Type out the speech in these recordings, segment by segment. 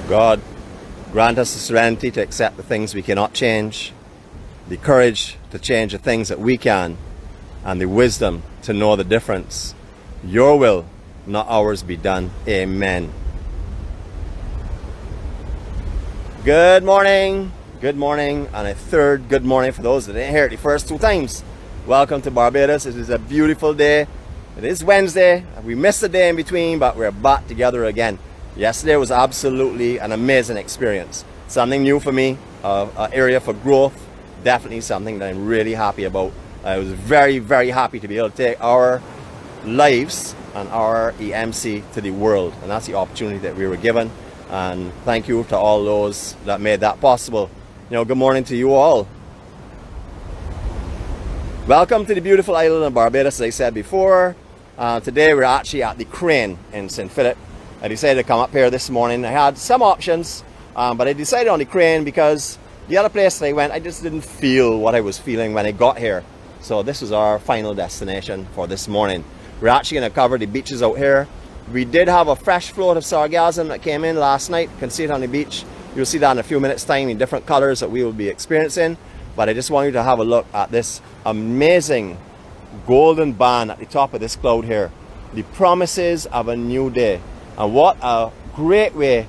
God, grant us the serenity to accept the things we cannot change, the courage to change the things that we can, and the wisdom to know the difference. Your will, not ours, be done. Amen. Good morning, and a third good morning for those that didn't hear it the first two times. Welcome to Barbados. It is a beautiful day. It is Wednesday. We missed a day in between, but we're back together again. Yesterday was absolutely an amazing experience. Something new for me, an area for growth. Definitely something that I'm really happy about. I was very, very happy to be able to take our lives and our EMC to the world. And that's the opportunity that we were given. And thank you to all those that made that possible. Good morning to you all. Welcome to the beautiful island of Barbados, as I said before. Today we're actually at the Crane in St. Philip. I decided to come up here this morning. I had some options, but I decided on the Crane because the other place that I went, I just didn't feel what I was feeling when I got here. So this was our final destination for this morning. We're actually going to cover the beaches out here. We did have a fresh float of sargassum that came in last night. You can see it on the beach. You'll see that in a few minutes time in different colors that we will be experiencing. But I just want you to have a look at this amazing golden band at the top of this cloud here. The promises of a new day. And what a great way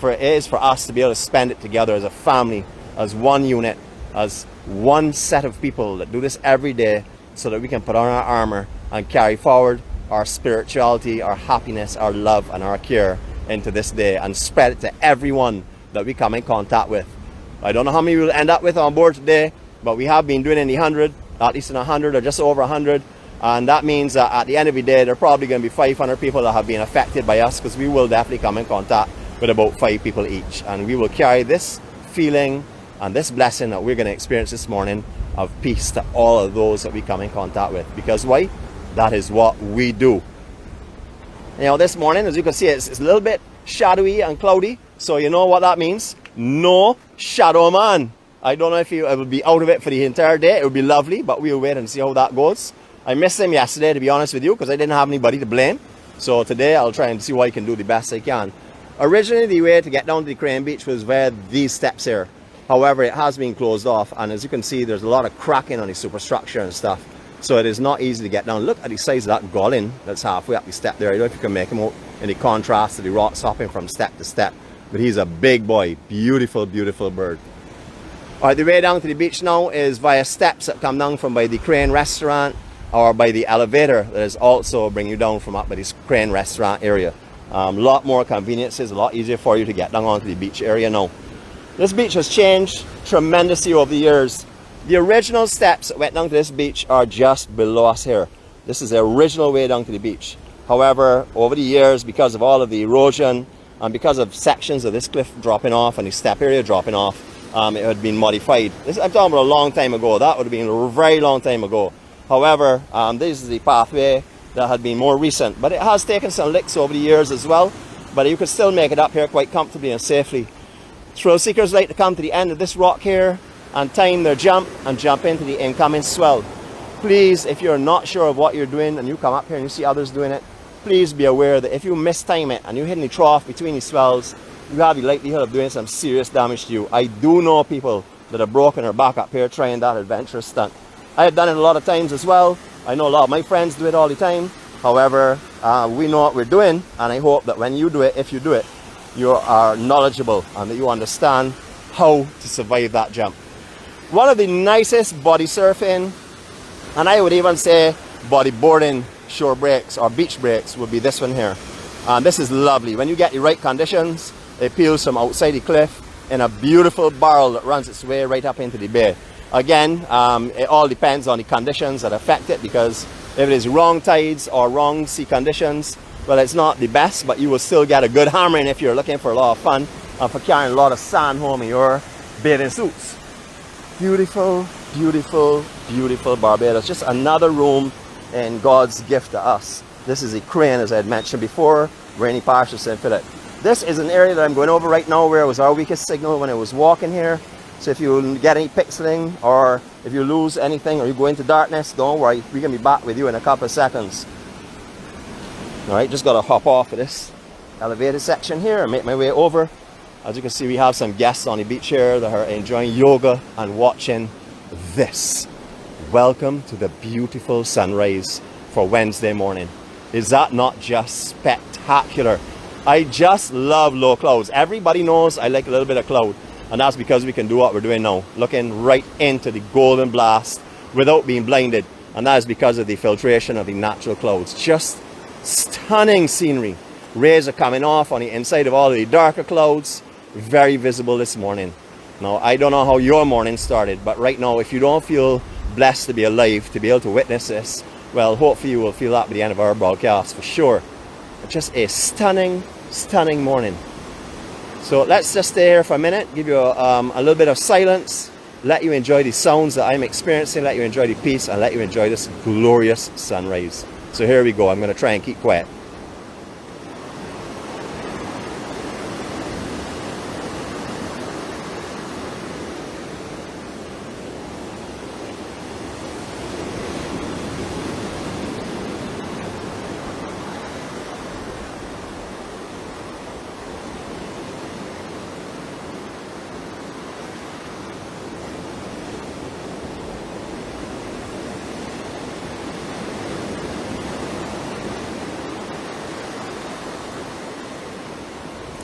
it is for us to be able to spend it together as a family, as one unit, as one set of people that do this every day so that we can put on our armor and carry forward our spirituality, our happiness, our love, and our care into this day and spread it to everyone that we come in contact with. I don't know how many we'll end up with on board today, but we have been doing in the 100, at least in 100 or just over 100. And that means that at the end of the day, there are probably going to be 500 people that have been affected by us, because we will definitely come in contact with about 5 people each. And we will carry this feeling and this blessing that we're going to experience this morning of peace to all of those that we come in contact with. Because why? That is what we do. This morning, as you can see, it's a little bit shadowy and cloudy. So you know what that means? No shadow man. I don't know if I will be out of it for the entire day. It would be lovely, but we'll wait and see how that goes. I missed him yesterday, to be honest with you, because I didn't have anybody to blame. So today I'll try and see what I can do the best I can. Originally, the way to get down to the Crane Beach was via these steps here. However, it has been closed off, and as you can see, there's a lot of cracking on the superstructure and stuff. So it is not easy to get down. Look at the size of that gullin that's halfway up the step there. I don't know if you can make him out in the contrast to the rocks hopping from step to step. But he's a big boy. Beautiful, beautiful bird. Alright, the way down to the beach now is via steps that come down from by the Crane restaurant or by the elevator that is also bring you down from up by this Crane restaurant area. A lot more conveniences, a lot easier for you to get down onto the beach area now. This beach has changed tremendously over the years. The original steps that went down to this beach are just below us here. This is the original way down to the beach. However, over the years, because of all of the erosion and because of sections of this cliff dropping off and the step area dropping off, it had been modified. I'm talking about a long time ago. That would have been a very long time ago. However, this is the pathway that had been more recent. But it has taken some licks over the years as well. But you could still make it up here quite comfortably and safely. Thrill seekers like to come to the end of this rock here and time their jump and jump into the incoming swell. Please, if you're not sure of what you're doing and you come up here and you see others doing it, please be aware that if you mistime it and you hit in the trough between the swells, you have the likelihood of doing some serious damage to you. I do know people that have broken their back up here trying that adventurous stunt. I have done it a lot of times as well. I know a lot of my friends do it all the time. However, we know what we're doing, and I hope that when you do it, if you do it, you are knowledgeable and that you understand how to survive that jump. One of the nicest body surfing, and I would even say bodyboarding shore breaks or beach breaks would be this one here. And this is lovely. When you get the right conditions, it peels from outside the cliff in a beautiful barrel that runs its way right up into the bay. Again, it all depends on the conditions that affect it, because if it is wrong tides or wrong sea conditions, well, it's not the best, but you will still get a good hammering if you're looking for a lot of fun and for carrying a lot of sand home in your bathing suits. Beautiful, beautiful, beautiful Barbados. Just another room in God's gift to us. This is a Crane, as I had mentioned before, rainy parish of St. Philip. This is an area that I'm going over right now where it was our weakest signal when I was walking here. So if you get any pixeling or if you lose anything or you go into darkness, don't worry, we're going to be back with you in a couple of seconds. Alright, just got to hop off of this elevated section here and make my way over As you can see, we have some guests on the beach here that are enjoying yoga and watching this. Welcome to the beautiful sunrise for Wednesday morning. Is that not just spectacular? I just love low clouds. Everybody knows I like a little bit of cloud, and that's because we can do what we're doing now, looking right into the golden blast without being blinded, and that is because of the filtration of the natural clouds. Just stunning scenery. Rays are coming off on the inside of all of the darker clouds. Very visible this morning. Now, I don't know how your morning started, but right now, if you don't feel blessed to be alive, to be able to witness this, well, hopefully you will feel that by the end of our broadcast for sure. Just a stunning, stunning morning. So let's just stay here for a minute, give you a little bit of silence, let you enjoy the sounds that I'm experiencing, let you enjoy the peace, and let you enjoy this glorious sunrise. So here we go. I'm going to try and keep quiet.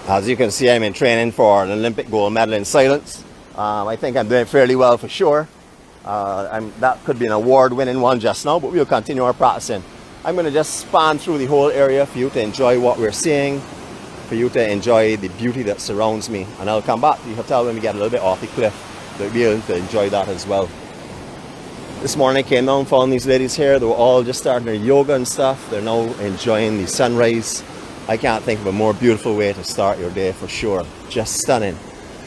As you can see, I'm in training for an Olympic gold medal in silence. I think I'm doing fairly well for sure. That could be an award-winning one just now, but we'll continue our practicing. I'm going to just span through the whole area for you to enjoy what we're seeing, for you to enjoy the beauty that surrounds me. And I'll come back to the hotel when we get a little bit off the cliff to be able to enjoy that as well. This morning I came down, found these ladies here. They were all just starting their yoga and stuff. They're now enjoying the sunrise. I can't think of a more beautiful way to start your day for sure. Just stunning.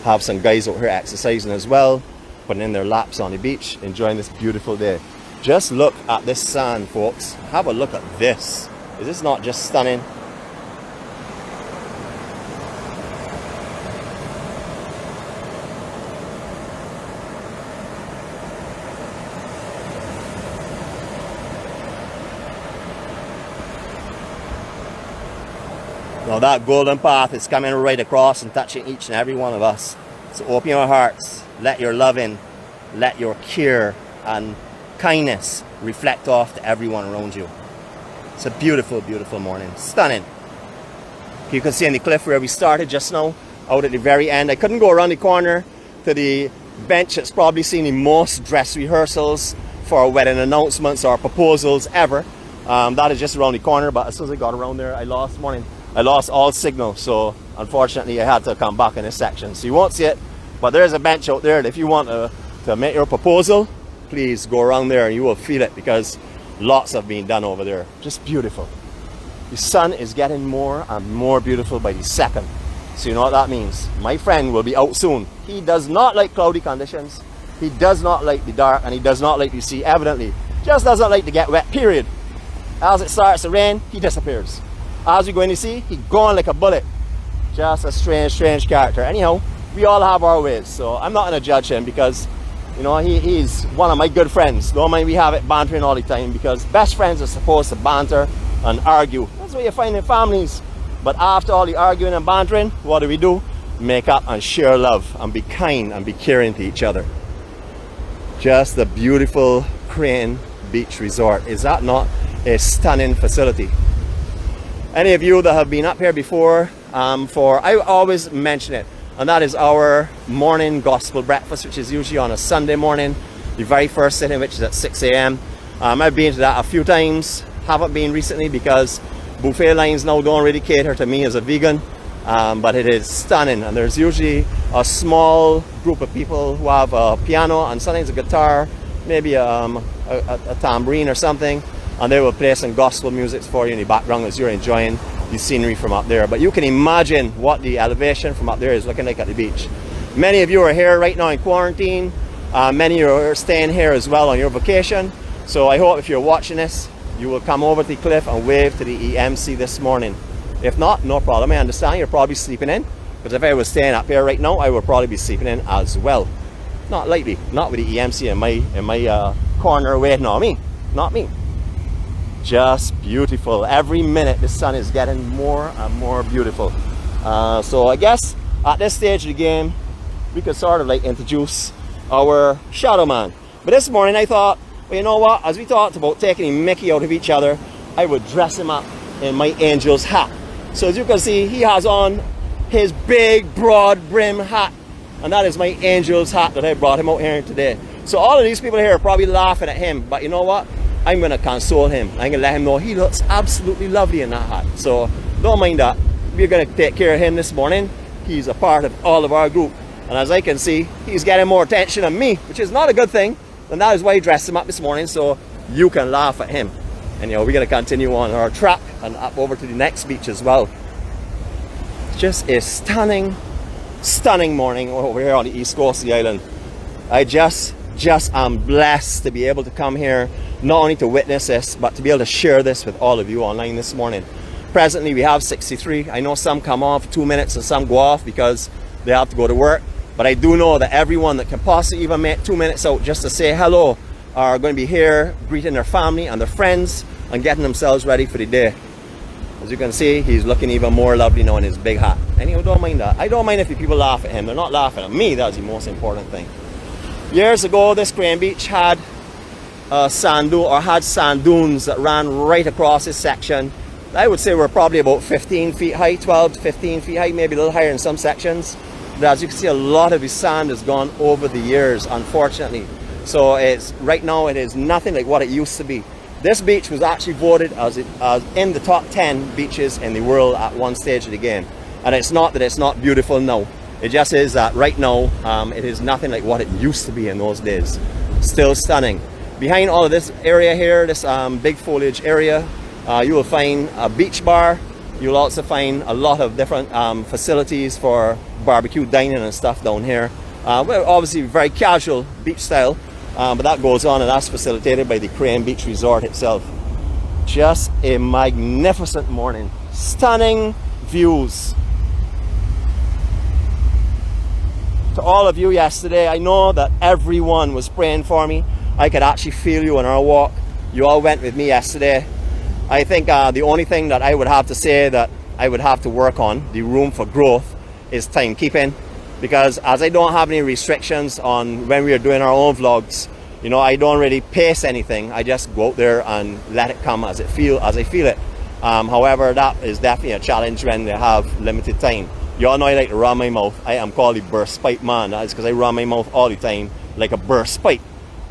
Have some guys out here exercising as well, putting in their laps on the beach, enjoying this beautiful day. Just look at this sand, folks. Have a look at this. Is this not just stunning? Now that golden path is coming right across and touching each and every one of us. So open your hearts, let your love in, let your care and kindness reflect off to everyone around you. It's a beautiful, beautiful morning. Stunning. You can see on the cliff where we started just now, out at the very end. I couldn't go around the corner to the bench that's probably seen the most dress rehearsals for wedding announcements or proposals ever. That is just around the corner, but as soon as I got around there, I lost all signal, so unfortunately I had to come back in this section. So you won't see it, but there's a bench out there, and if you want to make your proposal, please go around there and you will feel it, because lots have been done over there. Just beautiful. The sun is getting more and more beautiful by the second. So you know what that means. My friend will be out soon. He does not like cloudy conditions. He does not like the dark, and he does not like the sea, evidently. Just doesn't like to get wet, period. As it starts to rain, he disappears. As we go in to see, he gone like a bullet. Just a strange, strange character. Anyhow, we all have our ways, so I'm not going to judge him, because, you know, he's one of my good friends. Don't mind we have it bantering all the time, because best friends are supposed to banter and argue. That's what you find in families. But after all the arguing and bantering, what do? Make up and share love and be kind and be caring to each other. Just the beautiful Crane Beach Resort. Is that not a stunning facility? Any of you that have been up here before, I always mention it, and that is our morning gospel breakfast, which is usually on a Sunday morning, the very first sitting, which is at 6 a.m. I've been to that a few times, haven't been recently because buffet lines now don't really cater to me as a vegan, but it is stunning, and there's usually a small group of people who have a piano and sometimes a guitar, maybe a tambourine or something, and they will play some gospel music for you in the background as you're enjoying the scenery from up there. But you can imagine what the elevation from up there is looking like at the beach. Many of you are here right now in quarantine. Many are staying here as well on your vacation. So I hope if you're watching this, you will come over to the cliff and wave to the EMC this morning. If not, no problem. I understand you're probably sleeping in, because if I was staying up here right now, I would probably be sleeping in as well. Not likely, not with the EMC in my corner waiting on me. Not me. Just beautiful. Every minute the sun is getting more and more beautiful. So I guess at this stage of the game, we could sort of like introduce our shadow man. But this morning I thought, well, you know what, as we talked about taking Mickey out of each other, I would dress him up in my angel's hat. So as you can see, he has on his big broad brim hat, and that is my angel's hat that I brought him out here today. So all of these people here are probably laughing at him, but you know what, I'm going to console him. I'm going to let him know he looks absolutely lovely in that hat. So don't mind that. We're going to take care of him this morning. He's a part of all of our group, and as I can see, he's getting more attention than me, which is not a good thing. And that is why I dressed him up this morning, so you can laugh at him. And you know, we're going to continue on our track and up over to the next beach as well. Just a stunning morning over here on the east coast of the island. I just am blessed to be able to come here, not only to witness this, but to be able to share this with all of you online this morning. Presently we have 63. I know some come on for 2 minutes and some go off because they have to go to work, but I do know that everyone that can possibly even make 2 minutes out just to say hello are going to be here greeting their family and their friends and getting themselves ready for the day. As you can see, he's looking even more lovely now in his big hat. And you don't mind that. I don't mind if people laugh at him. They're not laughing at me. That's the most important thing. Years ago, this Crane Beach had sand dunes that ran right across this section. I would say we're probably about 15 feet high, 12 to 15 feet high, maybe a little higher in some sections. But as you can see, a lot of the sand has gone over the years, unfortunately. So right now it is nothing like what it used to be. This beach was actually voted as in the top 10 beaches in the world at one stage of the game. And it's not that it's not beautiful now. It just is that right now it is nothing like what it used to be in those days. Still stunning. Behind all of this area here, this big foliage area, you will find a beach bar. You'll also find a lot of different facilities for barbecue dining and stuff down here. We're obviously very casual beach style, but that goes on, and that's facilitated by the Crane Beach Resort itself. Just a magnificent morning. Stunning views. To all of you yesterday, I know that everyone was praying for me. I could actually feel you on our walk. You all went with me yesterday. I think the only thing that I would have to say that I would have to work on, the room for growth, is timekeeping. Because as I don't have any restrictions on when we are doing our own vlogs, you know, I don't really pace anything. I just go out there and let it come as I feel it. However, that is definitely a challenge when they have limited time. You all know I like to run my mouth. I am called the burst pipe man. That is because I run my mouth all the time like a burst pipe.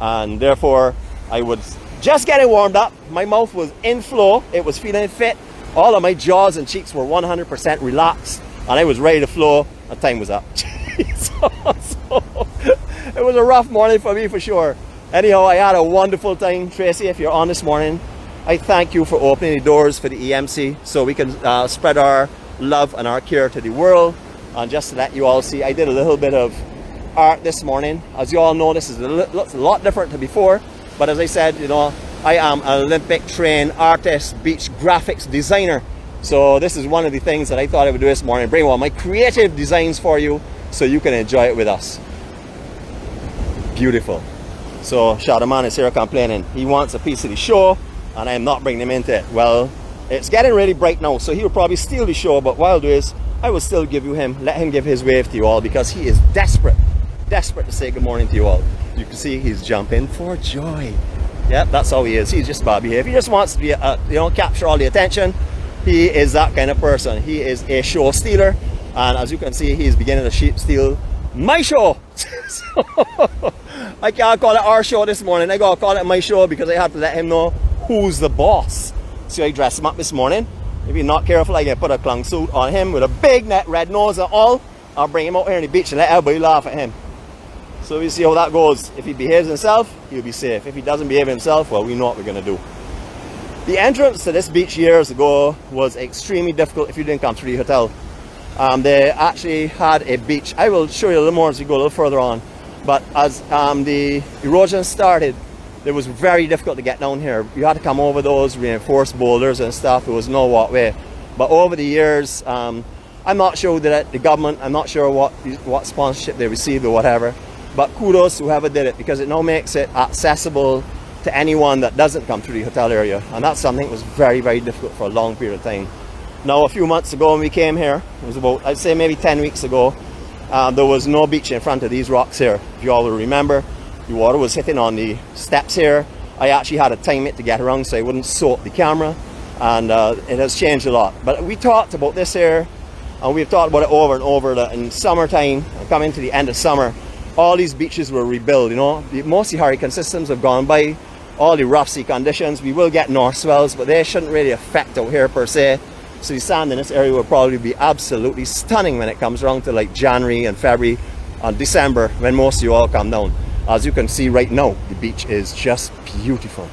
And therefore, I would just getting warmed up. My mouth was in flow. It was feeling fit. All of my jaws and cheeks were 100% relaxed. And I was ready to flow. And time was up. so it was a rough morning for me for sure. Anyhow, I had a wonderful time. Tracy, if you're on this morning, I thank you for opening the doors for the EMC so we can spread our love and our care to the world. And just to let you all see, I did a little bit of art this morning. As you all know, this is looks a lot different to before, but as I said, you know, I am an Olympic trained artist, beach graphics designer. So this is one of the things that I thought I would do this morning, bring one of my creative designs for you so you can enjoy it with us. Beautiful. So Shadow Man is here complaining. He wants a piece of the show and I am not bringing him into it. Well, it's getting really bright now, so he will probably steal the show, but what I'll do is I will still give you him, let him give his wave to you all, because he is desperate to say good morning to you all. You can see he's jumping for joy. Yep, that's how he is. He's just bad behavior. He just wants to be, you know, capture all the attention. He is that kind of person. He is a show stealer, and as you can see, he's beginning to steal my show. So, I can't call it our show this morning. I gotta call it my show because I have to let him know who's the boss. So I dressed him up this morning. If you're not careful, I can put a clown suit on him with a big net, red nose and all. I'll bring him out here on the beach and let everybody laugh at him. So we see how that goes. If he behaves himself, he'll be safe. If he doesn't behave himself, well, we know what we're gonna do. The entrance to this beach years ago was extremely difficult if you didn't come through the hotel. They actually had a beach. I will show you a little more as we go a little further on. But as the erosion started, it was very difficult to get down here. You had to come over those reinforced boulders and stuff. There was no walkway. But over the years, I'm not sure that the government, I'm not sure what sponsorship they received or whatever. But kudos to whoever did it, because it now makes it accessible to anyone that doesn't come through the hotel area. And that's something that was very, very difficult for a long period of time. Now a few months ago when we came here, it was about, I'd say maybe 10 weeks ago, there was no beach in front of these rocks here. If you all will remember, the water was hitting on the steps here. I actually had to time it to get around so I wouldn't soak the camera, and it has changed a lot. But we talked about this here, and we've talked about it over and over, that in summertime, coming to the end of summer, all these beaches were rebuilt, you know. Most of the hurricane systems have gone by, all the rough sea conditions. We will get north swells, but they shouldn't really affect out here per se. So the sand in this area will probably be absolutely stunning when it comes around to like January and February and December, when most of you all come down. As you can see right now, the beach is just beautiful.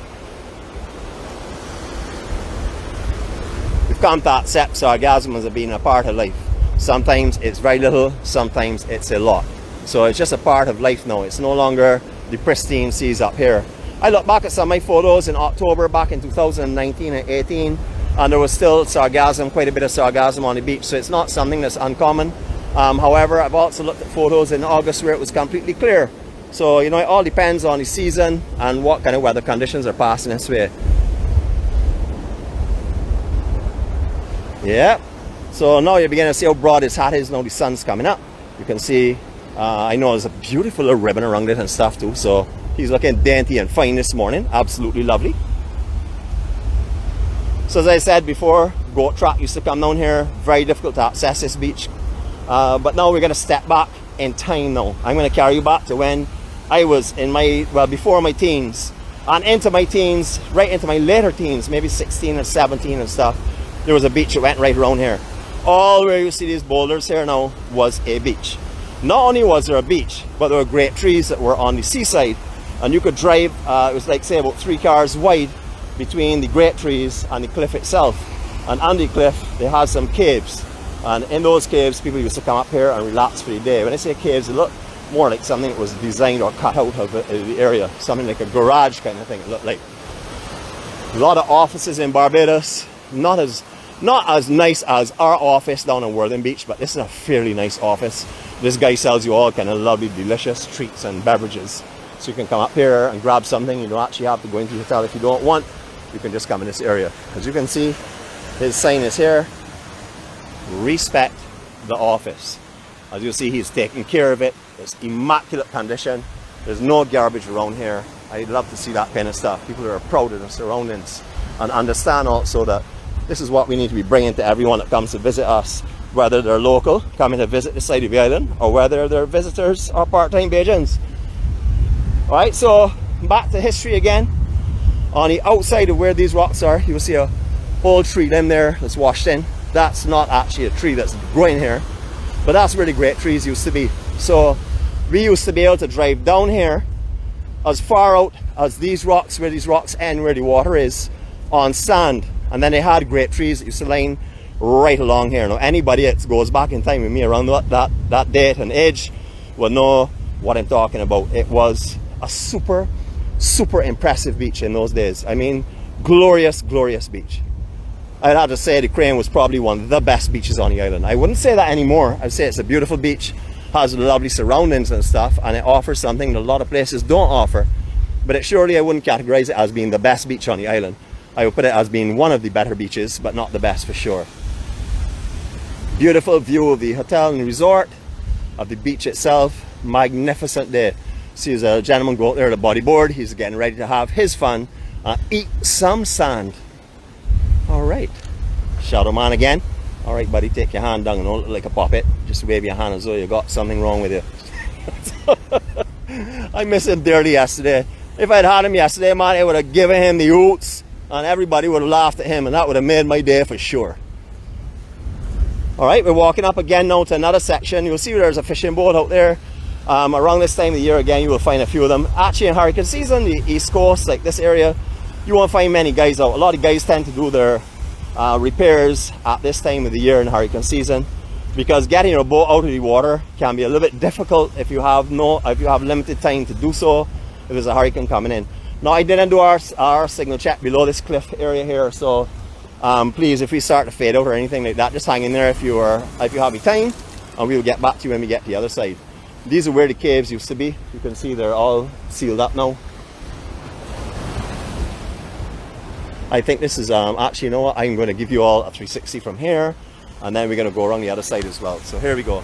We've come to accept sargassum as being a part of life. Sometimes it's very little, sometimes it's a lot. So it's just a part of life now. It's no longer the pristine seas up here. I look back at some of my photos in October back in 2019 and 18, and there was still sargassum, quite a bit of sargassum on the beach, so it's not something that's uncommon. However, I've also looked at photos in August where it was completely clear. So, you know, it all depends on the season and what kind of weather conditions are passing this way. Yeah, so now you're beginning to see how broad his hat is. Now the sun's coming up. You can see, I know there's a beautiful little ribbon around it and stuff too. So he's looking dainty and fine this morning. Absolutely lovely. So as I said before, goat track used to come down here. Very difficult to access this beach. But now we're going to step back in time now. I'm going to carry you back to when I was in my, well, before my teens. And into my teens, right into my later teens, maybe 16 or 17 and stuff. There was a beach that went right around here. All where you see these boulders here now was a beach. Not only was there a beach, but there were great trees that were on the seaside. And you could drive, it was like say about 3 cars wide between the great trees and the cliff itself. And on the cliff, they had some caves. And in those caves, people used to come up here and relax for the day. When I say caves, it looked more like something that was designed or cut out of the area. Something like a garage kind of thing it looked like. A lot of offices in Barbados. Not as nice as our office down in Worthing Beach, but this is a fairly nice office. This guy sells you all kind of lovely, delicious treats and beverages. So you can come up here and grab something. You don't actually have to go into the hotel if you don't want. You can just come in this area. As you can see, his sign is here. Respect the office. As you see, he's taking care of it. It's immaculate condition. There's no garbage around here. I'd love to see that kind of stuff. People are proud of their surroundings and understand also that this is what we need to be bringing to everyone that comes to visit us, whether they're local, coming to visit the side of the island, or whether they're visitors or part-time Bajans. Alright, so back to history again. On the outside of where these rocks are, you will see a old tree limb there that's washed in. That's not actually a tree that's growing here, but that's where the great trees used to be. So we used to be able to drive down here as far out as these rocks, where these rocks end, where the water is, on sand. And then they had great trees that used to line right along here. Now anybody that goes back in time with me around that date and age will know what I'm talking about. It was a super impressive beach in those days. I mean, glorious beach. I'd have to say the Crane was probably one of the best beaches on the island. I wouldn't say that anymore. I'd say it's a beautiful beach, has lovely surroundings and stuff, and it offers something that a lot of places don't offer. But surely I wouldn't categorize it as being the best beach on the island. I would put it as being one of the better beaches, but not the best for sure. Beautiful view of the hotel and resort, of the beach itself. Magnificent day. See, there's a gentleman go out there to bodyboard. He's getting ready to have his fun and eat some sand. Alright, Shadow Man again. Alright buddy, take your hand down and don't look like a puppet. Just wave your hand as though you got something wrong with you. I missed him dearly yesterday. If I'd had him yesterday, man, I would have given him the oots and everybody would have laughed at him, and that would have made my day for sure. Alright, we're walking up again now to another section. You'll see there's a fishing boat out there. Around this time of the year again, you will find a few of them. Actually in hurricane season, the east coast, like this area, you won't find many guys out. A lot of guys tend to do their repairs at this time of the year in hurricane season, because getting your boat out of the water can be a little bit difficult if you have limited time to do so, if there's a hurricane coming in. Now I didn't do our signal check below this cliff area here, so please, if we start to fade out or anything like that, just hang in there if you have the time, and we'll get back to you when we get to the other side. These are where the caves used to be. You can see they're all sealed up now. I think this is actually, you know what, I'm going to give you all a 360 from here, and then we're going to go around the other side as well. So here we go.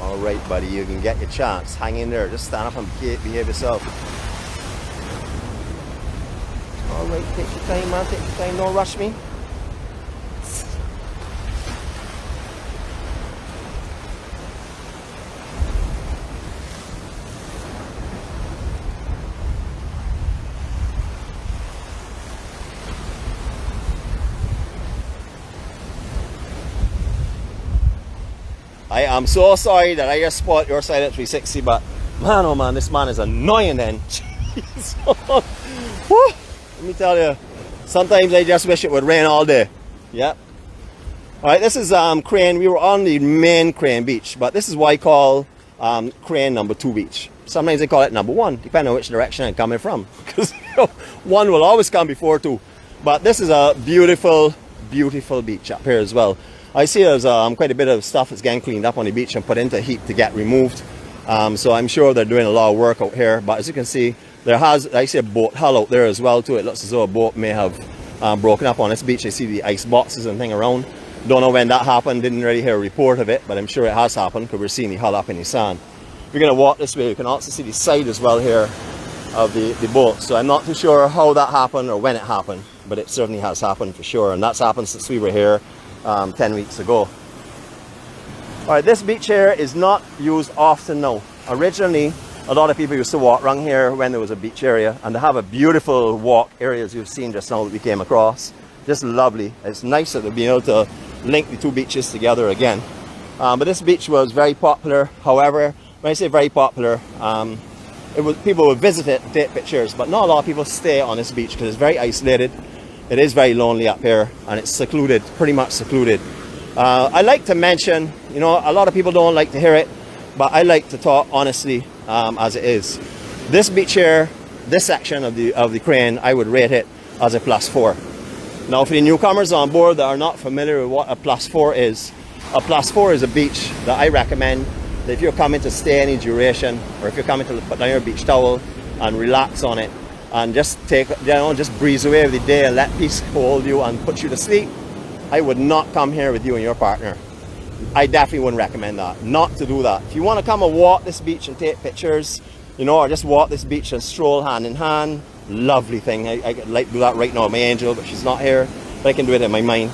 Alright buddy, you can get your chance. Hang in there, just stand up and behave yourself. Alright, take your time man, take your time, don't rush me. I am so sorry that I just spot your side at 360, but man, oh man, this man is annoying then. Jeez. Woo. Let me tell you, sometimes I just wish it would rain all day. Yep. Alright, this is Crane. We were on the main Crane beach, but this is what I call Crane number 2 beach. Sometimes they call it number 1, depending on which direction I'm coming from. Because you know, 1 will always come before 2. But this is a beautiful, beautiful beach up here as well. I see there's quite a bit of stuff that's getting cleaned up on the beach and put into heat to get removed. So I'm sure they're doing a lot of work out here. But as you can see, I see a boat hull out there as well too. It looks as though a boat may have broken up on this beach. I see the ice boxes and thing around. Don't know when that happened, didn't really hear a report of it, but I'm sure it has happened because we're seeing the hull up in the sand. We're going to walk this way. You can also see the side as well here of the boat. So I'm not too sure how that happened or when it happened, but it certainly has happened for sure. And that's happened since we were here 10 weeks ago. Alright, this beach here is not used often now. Originally, a lot of people used to walk around here when there was a beach area, and they have a beautiful walk area as you've seen just now that we came across. Just lovely. It's nice that they've been able to link the 2 beaches together again. But this beach was very popular. However, when I say very popular, people would visit it, take pictures, but not a lot of people stay on this beach because it's very isolated. It is very lonely up here, and it's secluded, pretty much secluded. I like to mention, you know, a lot of people don't like to hear it, but I like to talk honestly as it is. This beach here, this section of the Crane, I would rate it as a +4. Now for the newcomers on board that are not familiar with what a +4 is, a +4 is a beach that I recommend that if you're coming to stay any duration, or if you're coming to put down your beach towel and relax on it, and just take, you know, just breeze away with the day and let peace hold you and put you to sleep, I would not come here with you and your partner. I definitely wouldn't recommend that, not to do that. If you want to come and walk this beach and take pictures, you know, or just walk this beach and stroll hand in hand, lovely thing. I could like to do that right now with my angel, but she's not here, but I can do it in my mind.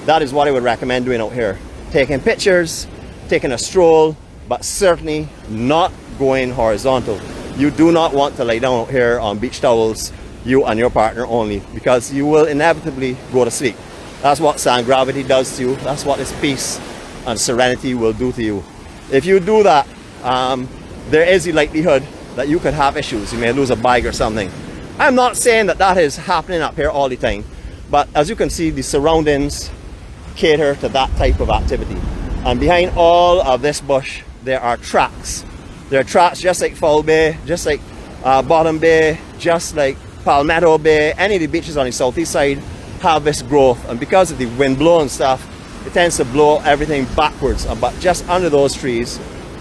That is what I would recommend doing out here. Taking pictures, taking a stroll, but certainly not going horizontal. You do not want to lay down out here on beach towels, you and your partner only, because you will inevitably go to sleep. That's what sand gravity does to you. That's what this peace and serenity will do to you. If you do that, there is the likelihood that you could have issues. You may lose a bag or something. I'm not saying that that is happening up here all the time, but as you can see, the surroundings cater to that type of activity. And behind all of this bush, there are tracks. There are tracks just like Foul Bay, just like Bottom Bay, just like Palmetto Bay. Any of the beaches on the southeast side have this growth, and because of the wind blow and stuff, it tends to blow everything backwards. But just under those trees,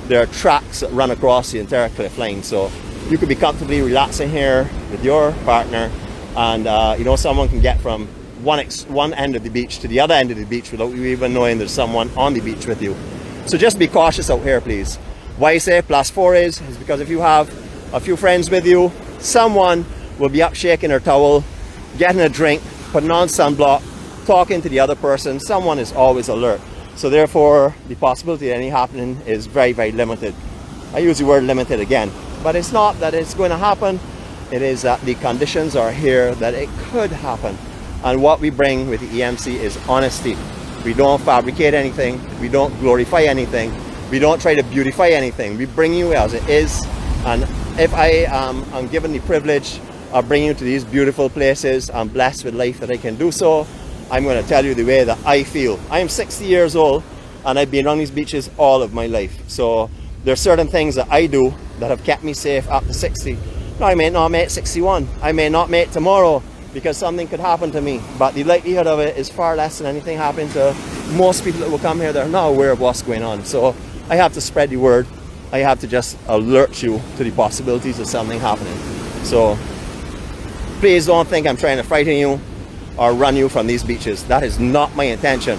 there are tracks that run across the entire cliff line. So you could be comfortably relaxing here with your partner, and you know, someone can get from one end of the beach to the other end of the beach without you even knowing there's someone on the beach with you. So just be cautious out here, please. Why I say +4 is because if you have a few friends with you, someone will be up shaking their towel, getting a drink, putting on sunblock, talking to the other person. Someone is always alert. So therefore, the possibility of any happening is very, very limited. I use the word limited again, but it's not that it's going to happen. It is that the conditions are here that it could happen. And what we bring with the EMC is honesty. We don't fabricate anything. We don't glorify anything. We don't try to beautify anything. We bring you as it is. And if I am given the privilege of bringing you to these beautiful places, I'm blessed with life that I can do so. I'm going to tell you the way that I feel. I am 60 years old and I've been on these beaches all of my life. So there are certain things that I do that have kept me safe up to 60. Now, I may not make 61. I may not make tomorrow because something could happen to me. But the likelihood of it is far less than anything happening to most people that will come here that are not aware of what's going on. So I have to spread the word. I have to just alert you to the possibilities of something happening. So please don't think I'm trying to frighten you or run you from these beaches. That is not my intention.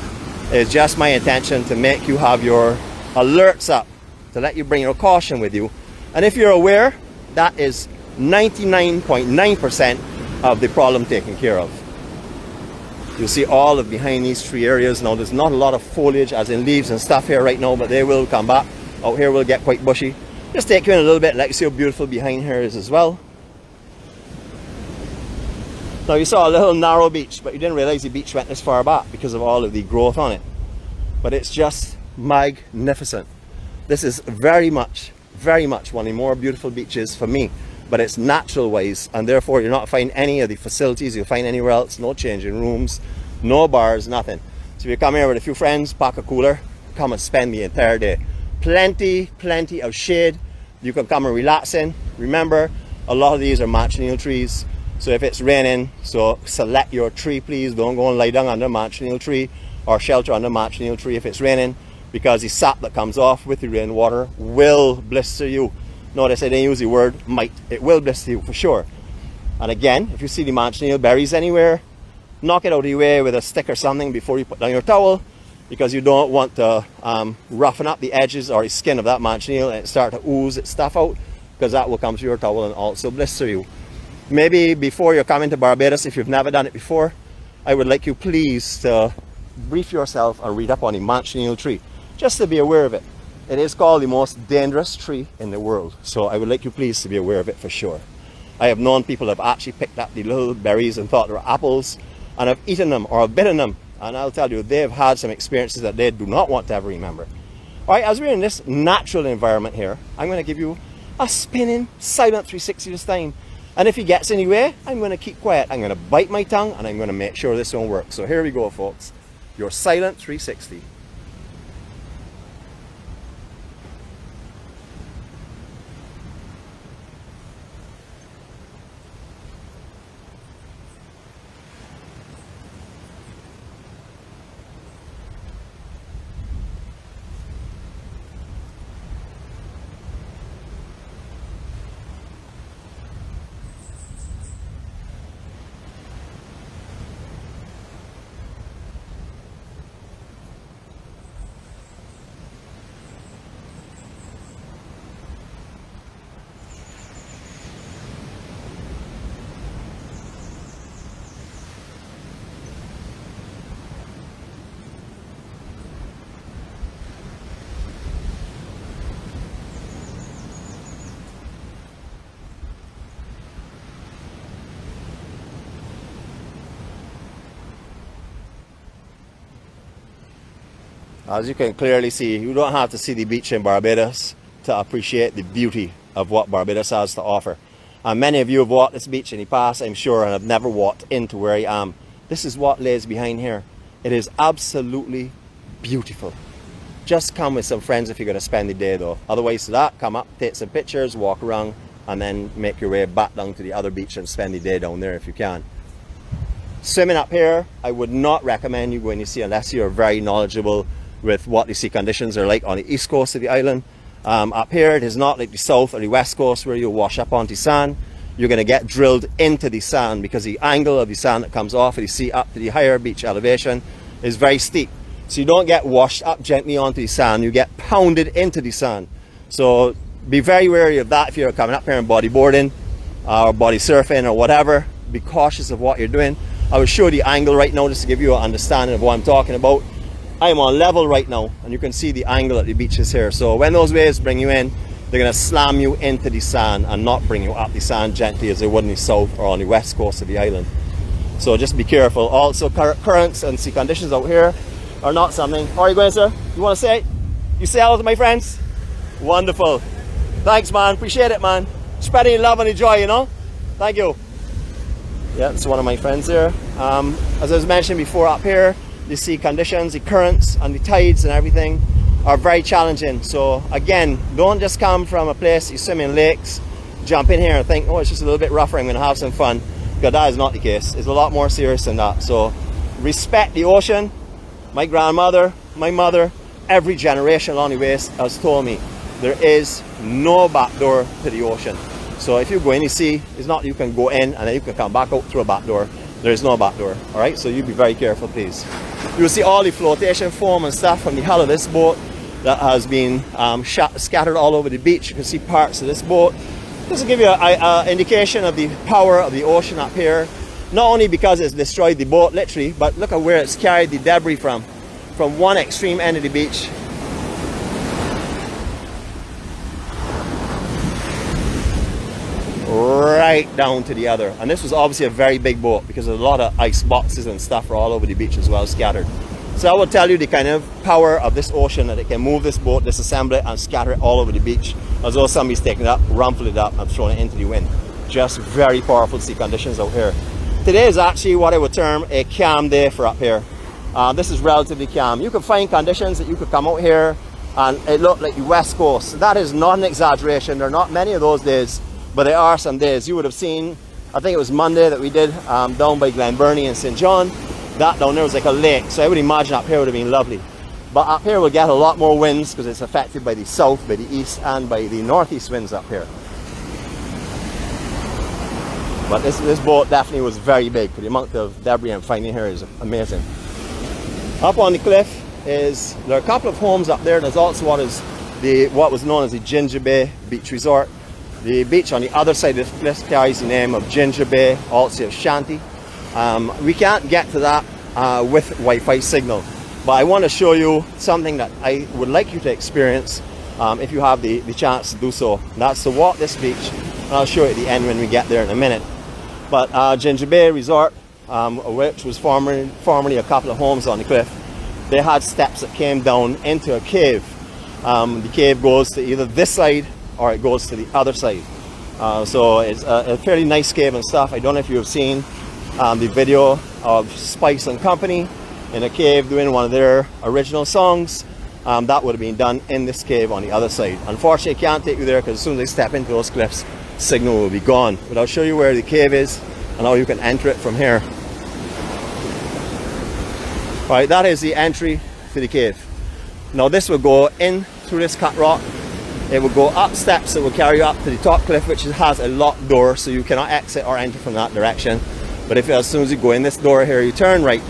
It's just my intention to make you have your alerts up, to let you bring your caution with you. And if you're aware, that is 99.9% of the problem taken care of. You'll see all of behind these tree areas. Now there's not a lot of foliage as in leaves and stuff here right now, but they will come back. Out here will get quite bushy. Just take you in a little bit, let you see how beautiful behind here is as well. Now you saw a little narrow beach, but you didn't realize the beach went this far back because of all of the growth on it. But it's just magnificent. This is very much one of the more beautiful beaches for me, but it's natural wise, and therefore you're not finding any of the facilities you'll find anywhere else. No changing rooms, no bars, nothing. So if you come here with a few friends, pack a cooler, come and spend the entire day. Plenty of shade. You can come and relax in. Remember, a lot of these are manchineel trees. So if it's raining, so select your tree, please. Don't go and lie down under a manchineel tree or shelter under a manchineel tree if it's raining, because the sap that comes off with the rainwater will blister you. Notice I didn't use the word might. It will blister you for sure. And again, if you see the manchineel berries anywhere, knock it out of the way with a stick or something before you put down your towel, because you don't want to roughen up the edges or the skin of that manchineel and start to ooze its stuff out, because that will come to your towel and also blister you. Maybe before you're coming to Barbados, if you've never done it before, I would like you please to brief yourself and read up on the manchineel tree, just to be aware of it. It is called the most dangerous tree in the world, so I would like you please to be aware of it for sure. I have known people have actually picked up the little berries and thought they were apples and have eaten them or have bitten them, and I'll tell you, they've had some experiences that they do not want to ever remember. Alright, as we're in this natural environment here, I'm going to give you a spinning silent 360 this time. And if he gets in the way, I'm going to keep quiet. I'm going to bite my tongue and I'm going to make sure this won't work. So here we go, folks. Your silent 360. As you can clearly see, you don't have to see the beach in Barbados to appreciate the beauty of what Barbados has to offer. And many of you have walked this beach in the past, I'm sure, and have never walked into where I am. This is what lays behind here. It is absolutely beautiful. Just come with some friends if you're going to spend the day though. Otherwise to that, come up, take some pictures, walk around, and then make your way back down to the other beach and spend the day down there if you can. Swimming up here, I would not recommend you going to sea unless you're very knowledgeable with what the sea conditions are like on the east coast of the island. Up here, it is not like the south or the west coast where you wash up onto sand. You're going to get drilled into the sand because the angle of the sand that comes off of the sea up to the higher beach elevation is very steep. So you don't get washed up gently onto the sand, you get pounded into the sand. So be very wary of that if you're coming up here and bodyboarding or body surfing or whatever. Be cautious of what you're doing. I will show the angle right now just to give you an understanding of what I'm talking about. I'm on level right now and you can see the angle at the beaches here. So when those waves bring you in, they're going to slam you into the sand and not bring you up the sand gently as they would in the south or on the west coast of the island. So just be careful. Also currents and sea conditions out here are not something. How are you going, sir? You want to say it? You say hello to my friends? Wonderful. Thanks, man. Appreciate it, man. Spreading love and joy, you know? Thank you. Yeah, it's one of my friends here. As I was mentioning before, up here, the sea conditions, the currents and the tides and everything are very challenging. So again, don't just come from a place you swim in lakes, jump in here and think, oh, it's just a little bit rougher, I'm going to have some fun, because that is not the case. It's a lot more serious than that. So respect the ocean. My grandmother, my mother, every generation along the way has told me there is no back door to the ocean. So if you go in the sea, it's not you can go in and then you can come back out through a back door. There is no back door. All right, so you be very careful, please. You'll see all the flotation foam and stuff from the hull of this boat that has been scattered all over the beach. You can see parts of this boat. This will give you an indication of the power of the ocean up here. Not only because it's destroyed the boat literally, but look at where it's carried the debris from one extreme end of the beach right down to the other. And this was obviously a very big boat because there's a lot of ice boxes and stuff are all over the beach as well, scattered. So I will tell you the kind of power of this ocean, that it can move this boat, disassemble it and scatter it all over the beach as though somebody's taken it up, rumpled it up and thrown it into the wind. Just very powerful sea conditions out here. Today is actually what I would term a calm day for up here. This is relatively calm. You could find conditions that you could come out here and it looked like the west coast. That is not an exaggeration. There are not many of those days, but there are some days. You would have seen, I think it was Monday that we did down by Glenburnie and St. John. That down there was like a lake, so I would imagine up here would have been lovely. But up here we'll get a lot more winds because it's affected by the south, by the east and by the northeast winds up here. But this boat definitely was very big. The amount of debris I'm finding here is amazing. Up on the cliff there are a couple of homes up there. There's also what was known as the Ginger Bay Beach Resort. The beach on the other side of the cliff carries the name of Ginger Bay, also of Shanty. We can't get to that with Wi-Fi signal, but I want to show you something that I would like you to experience if you have the chance to do so. And that's to walk this beach, and I'll show you at the end when we get there in a minute. But Ginger Bay Resort, which was formerly a couple of homes on the cliff, they had steps that came down into a cave. The cave goes to either this side or it goes to the other side. So it's a fairly nice cave and stuff. I don't know if you have seen the video of Spice and Company in a cave doing one of their original songs. That would have been done in this cave on the other side. Unfortunately, I can't take you there because as soon as I step into those cliffs, signal will be gone. But I'll show you where the cave is and how you can enter it from here. Right, that is the entry to the cave. Now this will go in through this cut rock. It will go up steps that will carry you up to the top cliff, which has a locked door, so you cannot exit or enter from that direction. But as soon as you go in this door here, you turn right,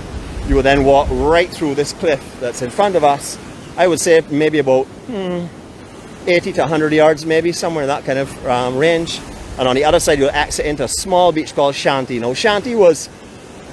you will then walk right through this cliff that's in front of us. I would say maybe about 80 to 100 yards, maybe somewhere in that kind of range. And on the other side, you'll exit into a small beach called Shanty. Now, Shanty was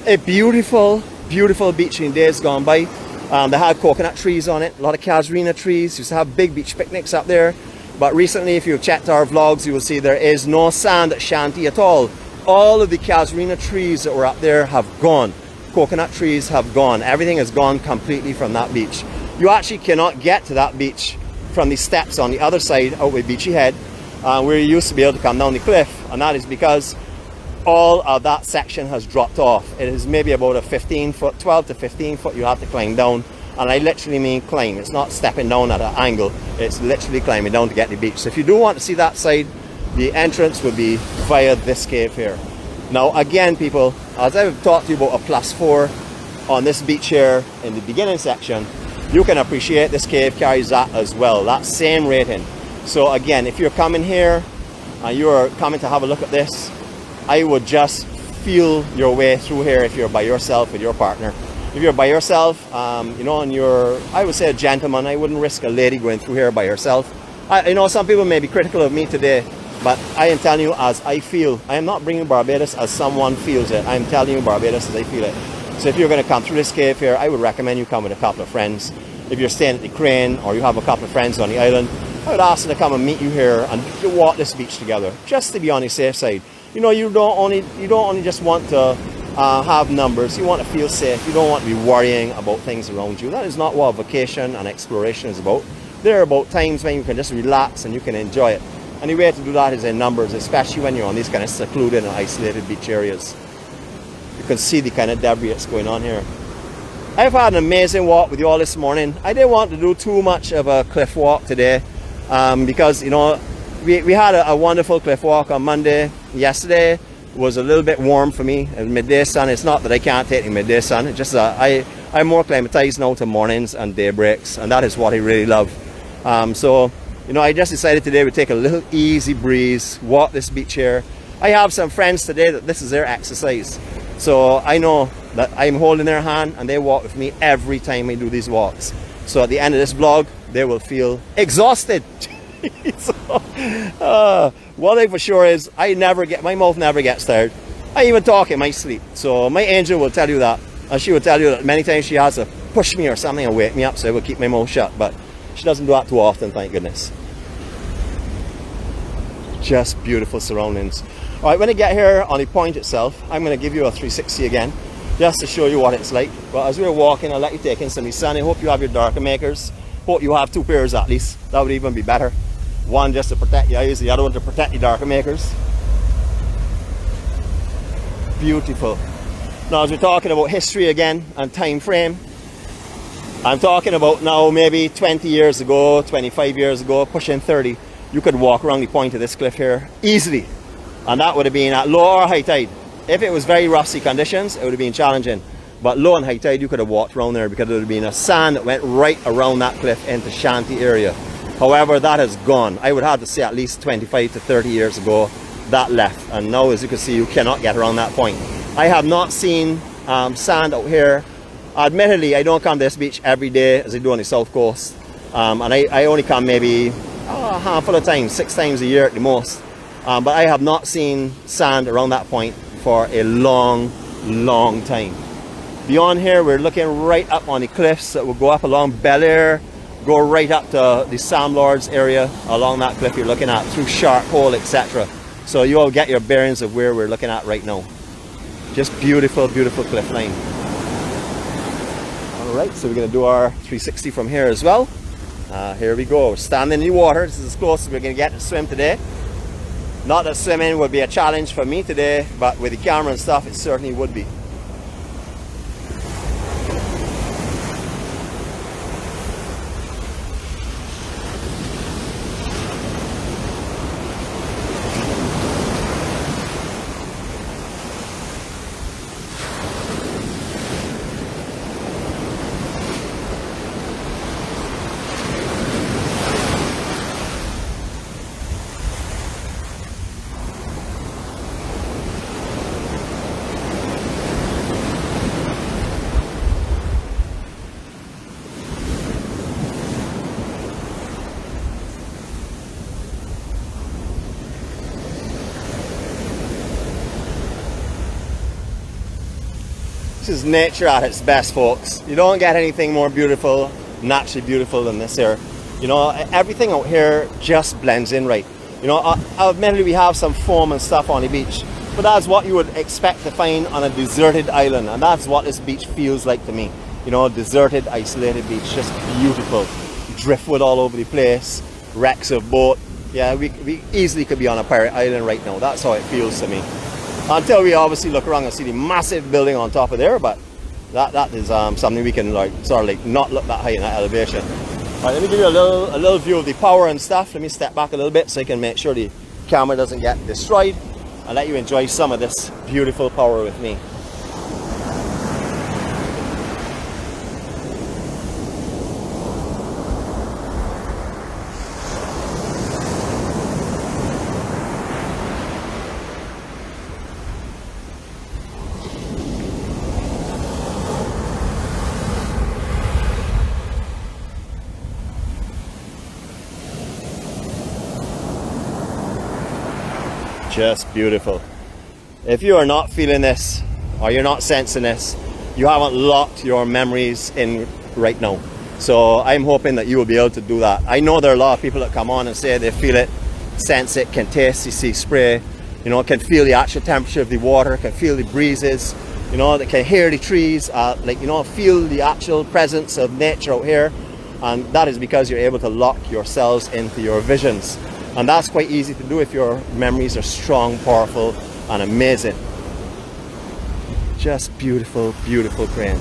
a beautiful, beautiful beach in days gone by. They had coconut trees on it, a lot of casuarina trees. Used to have big beach picnics up there. But recently, if you've checked our vlogs, you will see there is no sand at Shanty at all. All of the casuarina trees that were up there have gone. Coconut trees have gone. Everything has gone completely from that beach. You actually cannot get to that beach from the steps on the other side out by Beachy Head, where you used to be able to come down the cliff. And that is because all of that section has dropped off. It is maybe about a 15-foot, 12 to 15 foot you have to climb down. And I literally mean climb. It's not stepping down at an angle. It's literally climbing down to get to the beach. So if you do want to see that side, the entrance would be via this cave here. Now again, people, as I've talked to you about a +4 on this beach here in the beginning section, you can appreciate this cave carries that as well, that same rating. So again, if you're coming here and you're coming to have a look at this, I would just feel your way through here if you're by yourself with your partner. If you're by yourself, you know, and you're, I would say a gentleman, I wouldn't risk a lady going through here by herself. You know, some people may be critical of me today, but I am telling you as I feel. I am not bringing Barbados as someone feels it. I am telling you Barbados as I feel it. So if you're going to come through this cave here, I would recommend you come with a couple of friends. If you're staying at the Crane or you have a couple of friends on the island, I would ask them to come and meet you here and walk this beach together, just to be on the safe side. You know, you don't only just want to have numbers. You want to feel safe. You don't want to be worrying about things around you. That is not what vacation and exploration is about. There are about times when you can just relax and you can enjoy it. And the way to do that is in numbers, especially when you're on these kind of secluded and isolated beach areas. you can see the kind of debris that's going on here. I've had an amazing walk with you all this morning. I didn't want to do too much of a cliff walk today because, you know, we had a wonderful cliff walk on Monday. Yesterday was a little bit warm for me, and midday sun. It's not that I can't take the midday sun, it's just that I'm more acclimatized now to mornings and daybreaks, and that is what I really love. So, you know, I just decided today we'd take a little easy breeze, walk this beach here. I have some friends today that this is their exercise. So I know that I'm holding their hand and they walk with me every time I do these walks. So at the end of this vlog, they will feel exhausted. So, one thing for sure is my mouth never gets tired. I even talk in my sleep. So my angel will tell you that. And she will tell you that many times she has to push me or something and wake me up so I will keep my mouth shut. But she doesn't do that too often, thank goodness. Just beautiful surroundings. All right, when I get here on the point itself, I'm going to give you a 360 again, just to show you what it's like. But as we're walking, I'll let you take in some of the sun. I hope you have your darker makers. Hope you have 2 pairs at least. That would even be better. One just to protect the eyes, the other one to protect the darker makers. Beautiful. Now, as we're talking about history again and time frame, I'm talking about now maybe 20 years ago, 25 years ago, pushing 30. You could walk around the point of this cliff here easily. And that would have been at low or high tide. If it was very rough sea conditions, it would have been challenging. But low and high tide, you could have walked around there because there would have been a sand that went right around that cliff into shanty area. However, that has gone. I would have to say at least 25 to 30 years ago, that left. And now, as you can see, you cannot get around that point. I have not seen sand out here. Admittedly, I don't come to this beach every day as I do on the south coast. And I only come maybe a handful of times, 6 times a year at the most. But I have not seen sand around that point for a long, long time. Beyond here, we're looking right up on the cliffs that will go up along Bel Air, go right up to the Sam Lords area along that cliff you're looking at, through Shark Hole, etc. So you all get your bearings of where we're looking at right now. Just beautiful, beautiful cliff line. Alright, so we're going to do our 360 from here as well. Here we go, standing in the water. This is as close as we're going to get to swim today. Not that swimming would be a challenge for me today, but with the camera and stuff, it certainly would be. This is nature at its best, folks. You don't get anything more beautiful, naturally beautiful than this here. You know, everything out here just blends in right. You know, admittedly we have some foam and stuff on the beach, but that's what you would expect to find on a deserted island, and that's what this beach feels like to me. You know, deserted, isolated beach, just beautiful. Driftwood all over the place, wrecks of boat. Yeah, we easily could be on a pirate island right now. That's how it feels to me. Until we obviously look around and see the massive building on top of there, but that is something we can like sort of like not look that high in that elevation. All right, let me give you a little view of the power and stuff. Let me step back a little bit so I can make sure the camera doesn't get destroyed, and let you enjoy some of this beautiful power with me. Just beautiful. If you are not feeling this, or you're not sensing this, you haven't locked your memories in right now. So I'm hoping that you will be able to do that. I know there are a lot of people that come on and say they feel it, sense it, can taste the sea spray, you know, can feel the actual temperature of the water, can feel the breezes, you know, they can hear the trees, like, you know, feel the actual presence of nature out here. And that is because you're able to lock yourselves into your visions. And that's quite easy to do if your memories are strong, powerful, and amazing. Just beautiful, beautiful crane.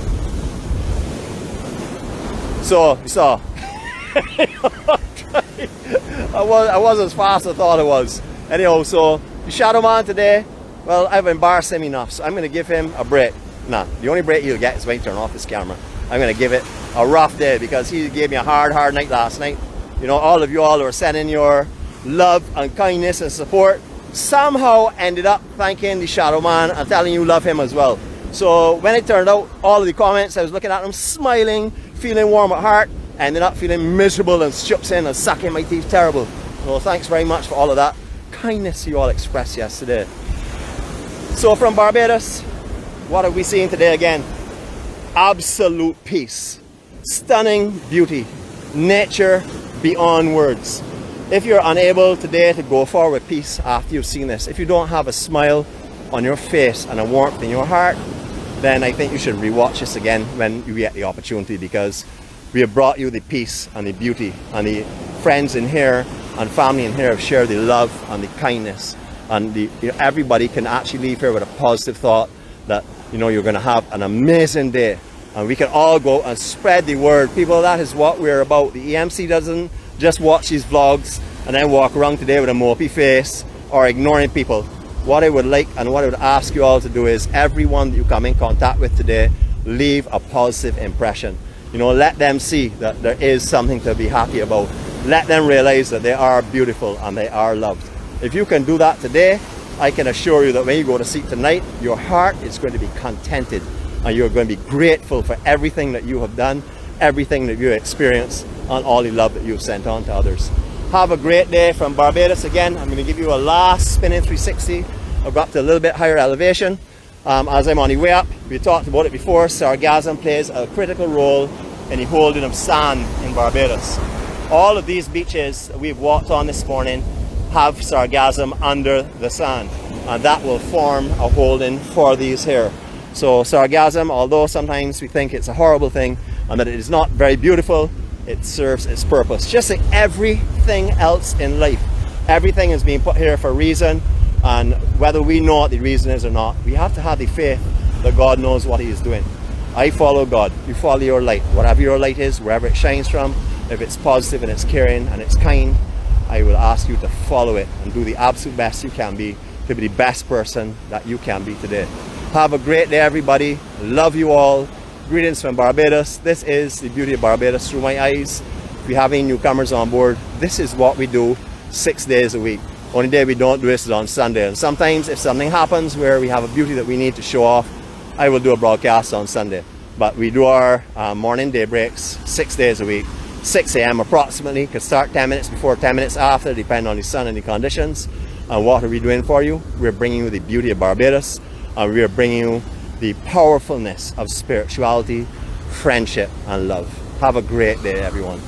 So, you saw. I was as fast as I thought I was. Anyhow, so the shadow man today, well, I've embarrassed him enough, so I'm going to give him a break. Nah, the only break he'll get is when he turn off his camera. I'm going to give it a rough day because he gave me a hard night last night. You know, all of you all who are sending your love and kindness and support somehow ended up thanking the shadow man and telling you love him as well. So when it turned out, all of the comments, I was looking at them smiling, feeling warm at heart, ended up feeling miserable and in and sucking my teeth terrible. So thanks very much for all of that kindness you all expressed yesterday. So from Barbados, what are we seeing today again? Absolute peace, stunning beauty, nature beyond words. If you're unable today to go forward with peace after you've seen this, if you don't have a smile on your face and a warmth in your heart, then I think you should rewatch this again when you get the opportunity, because we have brought you the peace and the beauty, and the friends in here and family in here have shared the love and the kindness, and everybody can actually leave here with a positive thought that you're going to have an amazing day, and we can all go and spread the word. People, that is what we're about. The EMC doesn't just watch these vlogs and then walk around today with a mopey face or ignoring people. What I would like and what I would ask you all to do is, everyone that you come in contact with today, leave a positive impression. Let them see that there is something to be happy about. Let them realize that they are beautiful and they are loved. If you can do that today, I can assure you that when you go to sleep tonight, your heart is going to be contented and you're going to be grateful for everything that you have done, everything that you experienced, and all the love that you've sent on to others. Have a great day from Barbados. Again, I'm going to give you a last spinning 360. I've got to a little bit higher elevation. As I'm on the way up, we talked about it before, sargassum plays a critical role in the holding of sand in Barbados. All of these beaches that we've walked on this morning have sargassum under the sand, and that will form a holding for these here. So sargassum, although sometimes we think it's a horrible thing and that it is not very beautiful, it serves its purpose. Just like everything else in life, everything is being put here for a reason, and whether we know what the reason is or not, we have to have the faith that God knows what He is doing. I follow God, you follow your light. Whatever your light is, wherever it shines from, if it's positive and it's caring and it's kind, I will ask you to follow it and do the absolute best you can be to be the best person that you can be today. Have a great day, everybody. Love you all. Greetings from Barbados. This is the beauty of Barbados through my eyes. If you have any newcomers on board, this is what we do 6 days a week. Only day we don't do this is on Sunday. And sometimes if something happens where we have a beauty that we need to show off, I will do a broadcast on Sunday. But we do our morning day breaks 6 days a week. 6 a.m. approximately, could start 10 minutes before, 10 minutes after, depending on the sun and the conditions. And what are we doing for you? We're bringing you the beauty of Barbados, and we are bringing you the powerfulness of spirituality, friendship, and love. Have a great day, everyone.